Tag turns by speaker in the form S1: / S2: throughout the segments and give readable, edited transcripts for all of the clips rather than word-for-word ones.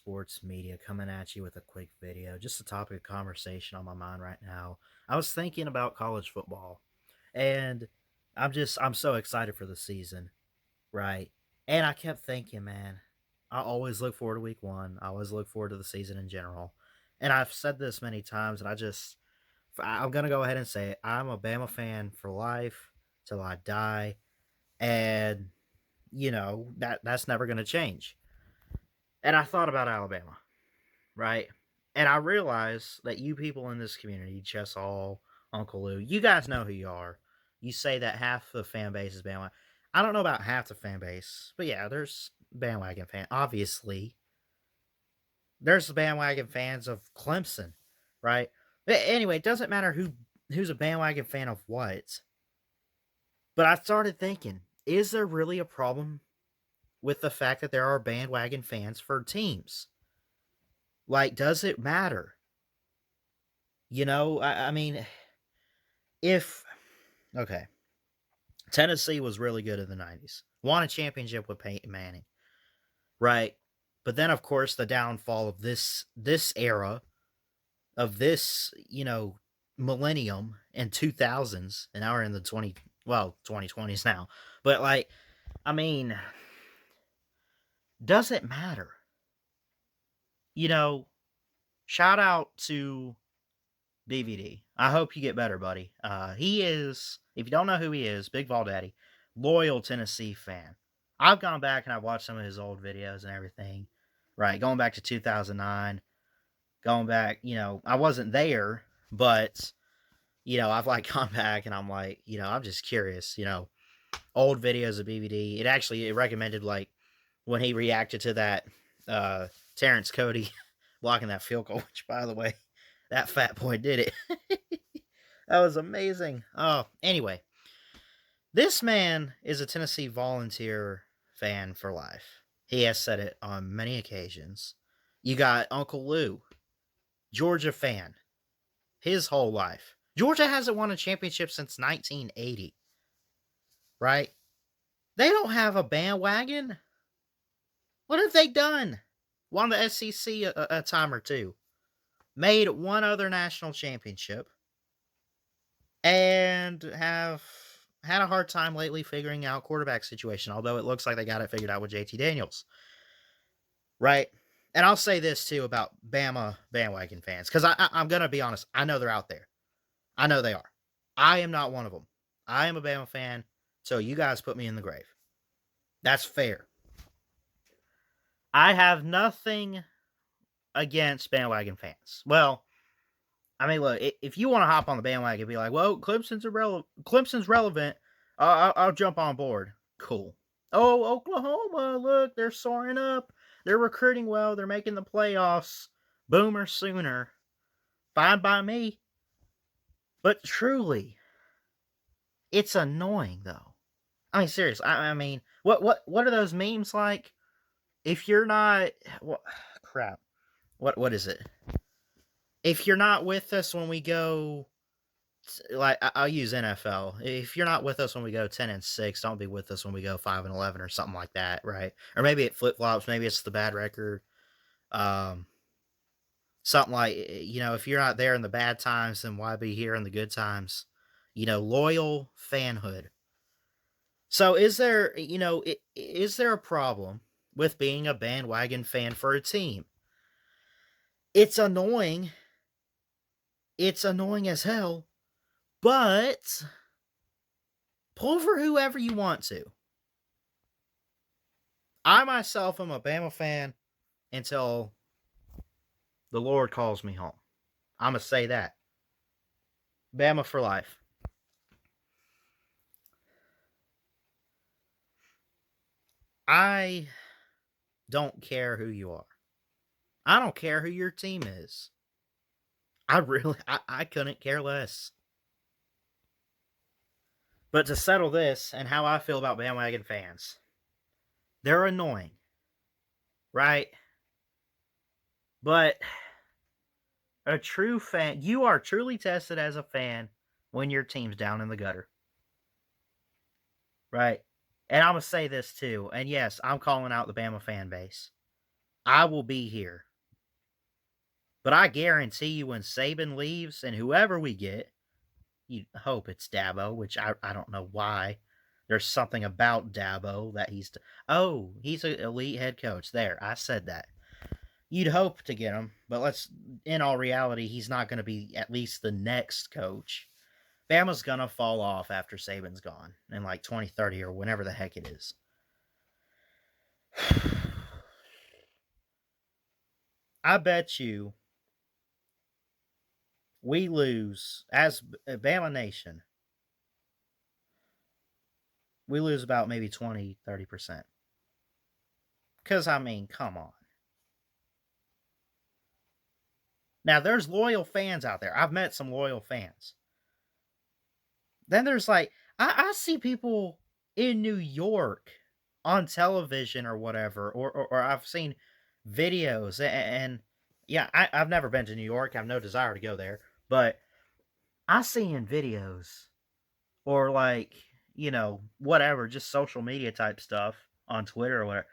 S1: sports media coming at you with a quick video. Just a topic of conversation on my mind right now. I was thinking about college football, and I'm so excited for the season, right? And I kept thinking, man, I always look forward to week one. I always look forward to the season in general. And I've said this many times, and I'm gonna go ahead and say it. I'm a Bama fan for life till I die, and that's never gonna change. And I thought about Alabama, right? And I realize that you people in this community, Chess All, Uncle Lou, you guys know who you are. You say that half the fan base is bandwagon. I don't know about half the fan base, but yeah, there's bandwagon fan. Obviously, there's the bandwagon fans of Clemson, right? But anyway, it doesn't matter who's a bandwagon fan of what. But I started thinking, is there really a problem with the fact that there are bandwagon fans for teams? Like, does it matter? I mean, if okay, Tennessee was really good in the '90s, won a championship with Peyton Manning, right? But then, of course, the downfall of this era of this millennium and 2000s, and now we're in the 2020s now. But I mean, does it matter? You know, shout out to DVD. I hope you get better, buddy. He is, if you don't know who he is, Big Vol Daddy, loyal Tennessee fan. I've gone back and I've watched some of his old videos and everything, right? Going back to 2009, going back, I wasn't there, but, I've gone back and I'm like, I'm just curious, old videos of BVD. It recommended when he reacted to that, Terrence Cody blocking that field goal, which by the way, that fat boy did it. That was amazing. Oh, anyway, this man is a Tennessee Volunteer fan for life. He has said it on many occasions. You got Uncle Lou, Georgia fan, his whole life. Georgia hasn't won a championship since 1980, right? They don't have a bandwagon. What have they done? Won the SEC a time or two. Made one other national championship. And have had a hard time lately figuring out quarterback situation, although it looks like they got it figured out with JT Daniels. Right? And I'll say this too about Bama bandwagon fans, because I'm going to be honest. I know they're out there. I know they are. I am not one of them. I am a Bama fan, so you guys put me in the grave. That's fair. I have nothing against bandwagon fans. Well, I mean, look, if you want to hop on the bandwagon and be like, well, Clemson's relevant, I'll jump on board. Cool. Oh, Oklahoma, look, they're soaring up. They're recruiting well. They're making the playoffs. Boomer sooner. Fine by me. But truly, it's annoying, though. I mean, seriously. I mean, what are those memes like? If you're not, crap. What is it? If you're not with us when we go, I'll use NFL. If you're not with us when we go 10-6, don't be with us when we go 5-11 or something like that, right? Or maybe it flip flops. Maybe it's the bad record. Something like, if you're not there in the bad times, then why be here in the good times? Loyal fanhood. So is there a problem with being a bandwagon fan for a team? It's annoying. It's annoying as hell, but pull for whoever you want to. I myself am a Bama fan until the Lord calls me home. I'm going to say that. Bama for life. I don't care who you are. I don't care who your team is. I couldn't care less. But to settle this and how I feel about bandwagon fans, they're annoying, right? But a true fan, you are truly tested as a fan when your team's down in the gutter, right? And I'm going to say this too, and yes, I'm calling out the Bama fan base. I will be here. But I guarantee you when Saban leaves and whoever we get, you hope it's Dabo, which I don't know why. There's something about Dabo that he's an elite head coach. There, I said that. You'd hope to get him, but in all reality, he's not going to be at least the next coach. Bama's going to fall off after Saban's gone in like 2030 or whenever the heck it is. I bet you we lose as Bama Nation. We lose about maybe 20, 30%. Because, I mean, come on. Now, there's loyal fans out there. I've met some loyal fans. Then there's like, I see people in New York on television or whatever, or I've seen videos, and yeah, I've never been to New York. I have no desire to go there, but I see in videos or like, whatever, just social media type stuff on Twitter or whatever,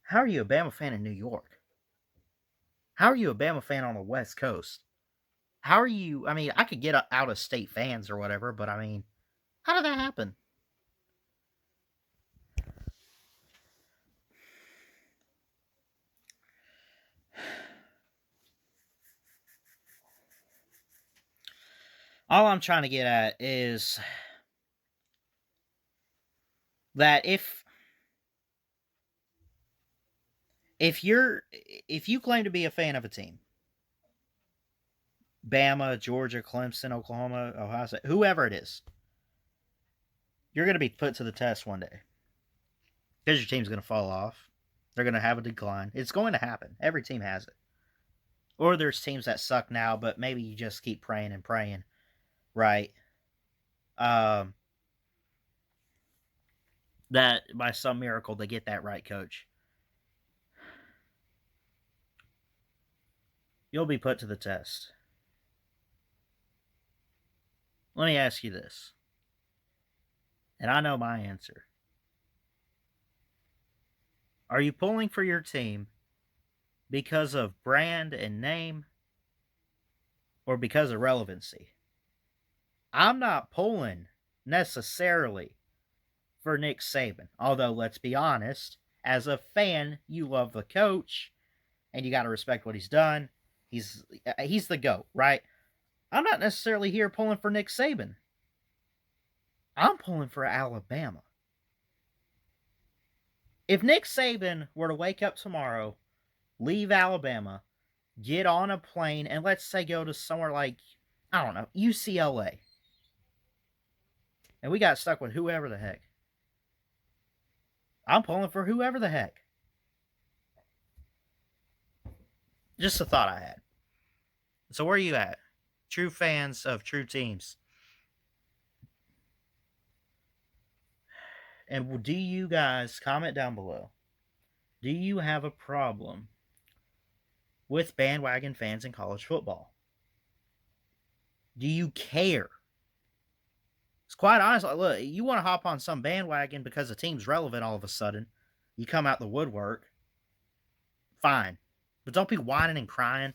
S1: how are you a Bama fan in New York? How are you a Bama fan on the West Coast? How are you? I mean, I could get out of state fans or whatever, but I mean, how did that happen? All I'm trying to get at is that if you claim to be a fan of a team, Bama, Georgia, Clemson, Oklahoma, Ohio State, whoever it is, you're going to be put to the test one day. Because your team's going to fall off. They're going to have a decline. It's going to happen. Every team has it. Or there's teams that suck now, but maybe you just keep praying and praying, right? That by some miracle they get that right coach. You'll be put to the test. Let me ask you this. And I know my answer. Are you pulling for your team because of brand and name or because of relevancy? I'm not pulling necessarily for Nick Saban. Although, let's be honest, as a fan, you love the coach and you got to respect what he's done. He's the GOAT, right? I'm not necessarily here pulling for Nick Saban. I'm pulling for Alabama. If Nick Saban were to wake up tomorrow, leave Alabama, get on a plane, and let's say go to somewhere like, I don't know, UCLA, and we got stuck with whoever the heck, I'm pulling for whoever the heck. Just a thought I had. So where are you at? True fans of true teams. And do you guys, comment down below, do you have a problem with bandwagon fans in college football? Do you care? It's quite honest. Look, you want to hop on some bandwagon because the team's relevant all of a sudden. You come out the woodwork. Fine. But don't be whining and crying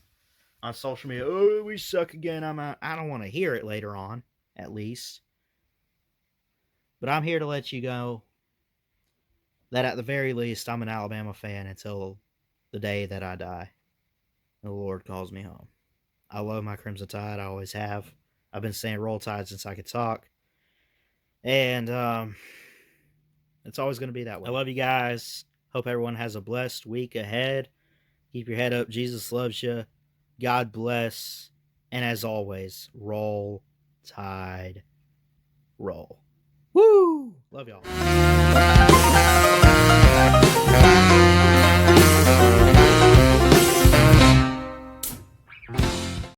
S1: on social media. Oh, we suck again. I'm out. I don't want to hear it later on, at least. But I'm here to let you know that at the very least, I'm an Alabama fan until the day that I die. The Lord calls me home. I love my Crimson Tide. I always have. I've been saying Roll Tide since I could talk. And it's always going to be that way. I love you guys. Hope everyone has a blessed week ahead. Keep your head up. Jesus loves you. God bless. And as always, Roll Tide. Roll. Woo! Love y'all.